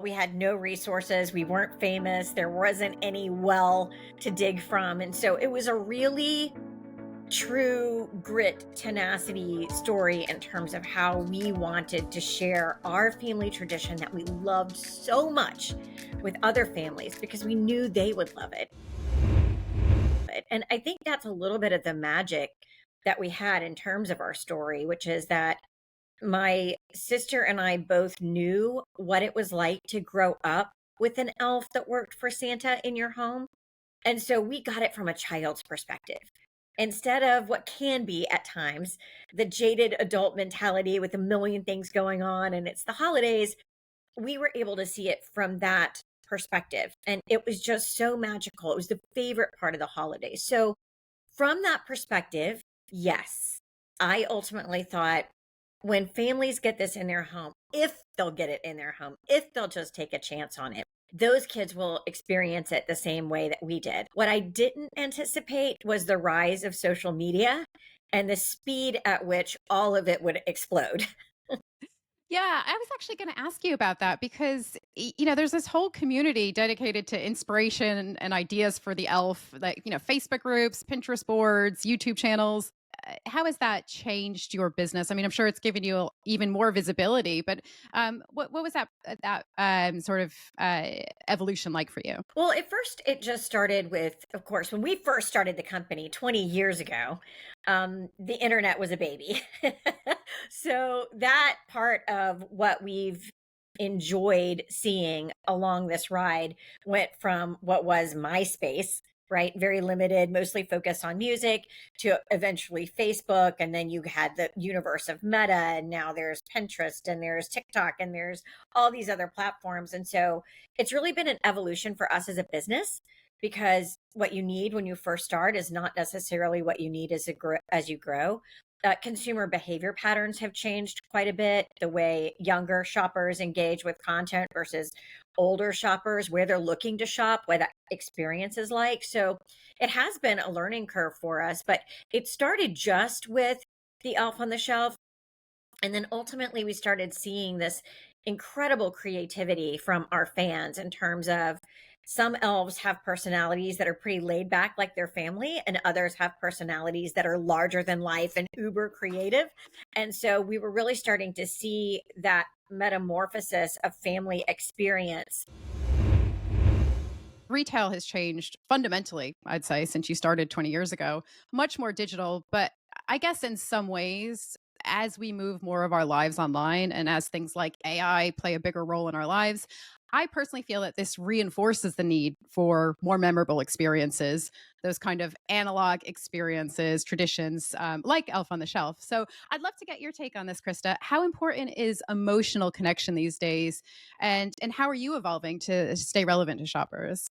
We had no resources. We weren't famous. There wasn't any well to dig from. And so it was a really true grit, tenacity story in terms of how we wanted to share our family tradition that we loved so much with other families because we knew they would love it. And I think that's a little bit of the magic that we had in terms of our story, which is that my sister and I both knew what it was like to grow up with an elf that worked for Santa in your home. And so we got it from a child's perspective. Instead of what can be at times the jaded adult mentality with a million things going on and it's the holidays, we were able to see it from that perspective. And it was just so magical. It was the favorite part of the holidays. So, from that perspective, yes, I ultimately thought when families get this in their home, if they'll get it in their home, if they'll just take a chance on it, those kids will experience it the same way that we did. What I didn't anticipate was the rise of social media and the speed at which all of it would explode. Yeah, I was actually going to ask you about that because there's this whole community dedicated to inspiration and ideas for the elf, like Facebook groups, Pinterest boards, YouTube channels. How has that changed your business? I mean, I'm sure it's given you even more visibility, but what was that sort of evolution like for you? Well, at first, it just started with, of course, when we first started the company 20 years ago, the internet was a baby. So that part of what we've enjoyed seeing along this ride went from what was MySpace, right? Very limited, mostly focused on music, to eventually Facebook. And then you had the universe of Meta, and now there's Pinterest, and there's TikTok, and there's all these other platforms. And so it's really been an evolution for us as a business because what you need when you first start is not necessarily what you need as you grow. Consumer behavior patterns have changed quite a bit. The way younger shoppers engage with content versus older shoppers, where they're looking to shop, what that experience is like. So it has been a learning curve for us, but it started just with the elf on the shelf. And then ultimately, we started seeing this incredible creativity from our fans in terms of some elves have personalities that are pretty laid back, like their family, and others have personalities that are larger than life and uber creative. And so we were really starting to see that metamorphosis of family experience. Retail has changed fundamentally, I'd say, since you started 20 years ago, much more digital. But I guess in some ways, as we move more of our lives online and as things like AI play a bigger role in our lives, I personally feel that this reinforces the need for more memorable experiences, those kind of analog experiences, traditions like Elf on the Shelf. So I'd love to get your take on this, Krista. How important is emotional connection these days? And how are you evolving to stay relevant to shoppers?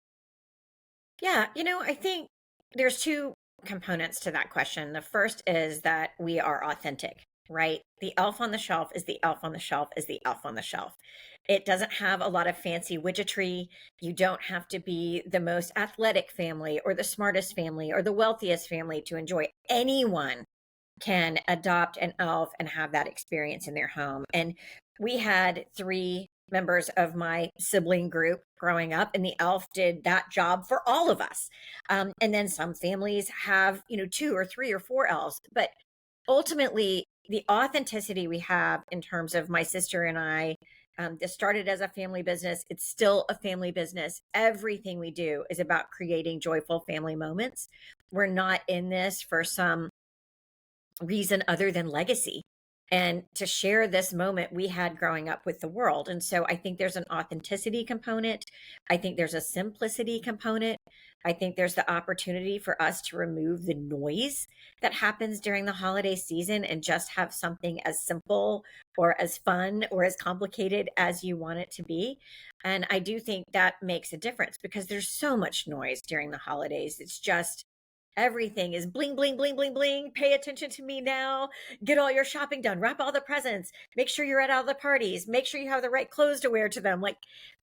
Yeah, I think there's two components to that question. The first is that we are authentic, right? The elf on the shelf is the elf on the shelf is the elf on the shelf. It doesn't have a lot of fancy widgetry. You don't have to be the most athletic family or the smartest family or the wealthiest family to enjoy. Anyone can adopt an elf and have that experience in their home. And we had three members of my sibling group growing up, and the elf did that job for all of us. And then some families have, two or three or four elves. But ultimately, the authenticity we have in terms of my sister and I, this started as a family business. It's still a family business. Everything we do is about creating joyful family moments. We're not in this for some reason other than legacy and to share this moment we had growing up with the world. And so I think there's an authenticity component. I think there's a simplicity component. I think there's the opportunity for us to remove the noise that happens during the holiday season and just have something as simple or as fun or as complicated as you want it to be. And I do think that makes a difference because there's so much noise during the holidays. It's just everything is bling, bling, bling, bling, bling. Pay attention to me now. Get all your shopping done. Wrap all the presents. Make sure you're at all the parties. Make sure you have the right clothes to wear to them. Like,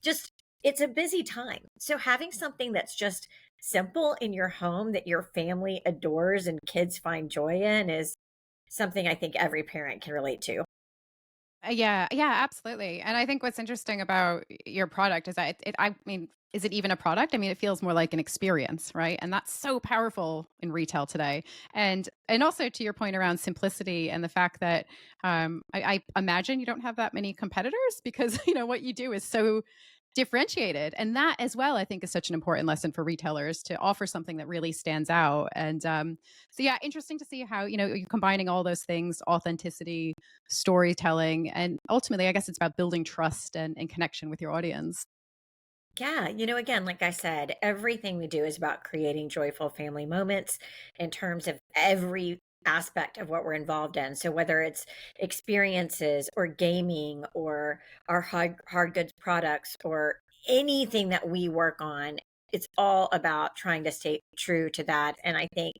just, it's a busy time. So, having something that's just simple in your home that your family adores and kids find joy in is something I think every parent can relate to. Yeah, yeah, absolutely. And I think what's interesting about your product is that I mean, is it even a product? I mean, it feels more like an experience, right? And that's so powerful in retail today. And also to your point around simplicity and the fact that I imagine you don't have that many competitors because you know what you do is so differentiated. And that as well, I think, is such an important lesson for retailers to offer something that really stands out. And so, yeah, interesting to see how you know you're combining all those things: authenticity, storytelling, and ultimately, I guess it's about building trust and connection with your audience. Yeah, again, like I said, everything we do is about creating joyful family moments in terms of every aspect of what we're involved in. So whether it's experiences or gaming or our hard goods products or anything that we work on, it's all about trying to stay true to that. And I think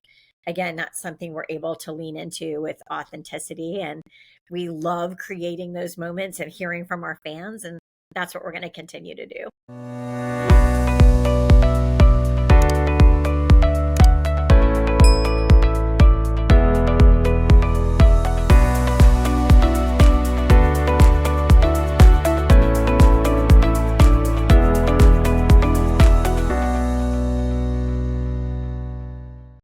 again, that's something we're able to lean into with authenticity, and we love creating those moments and hearing from our fans, and that's what we're going to continue to do.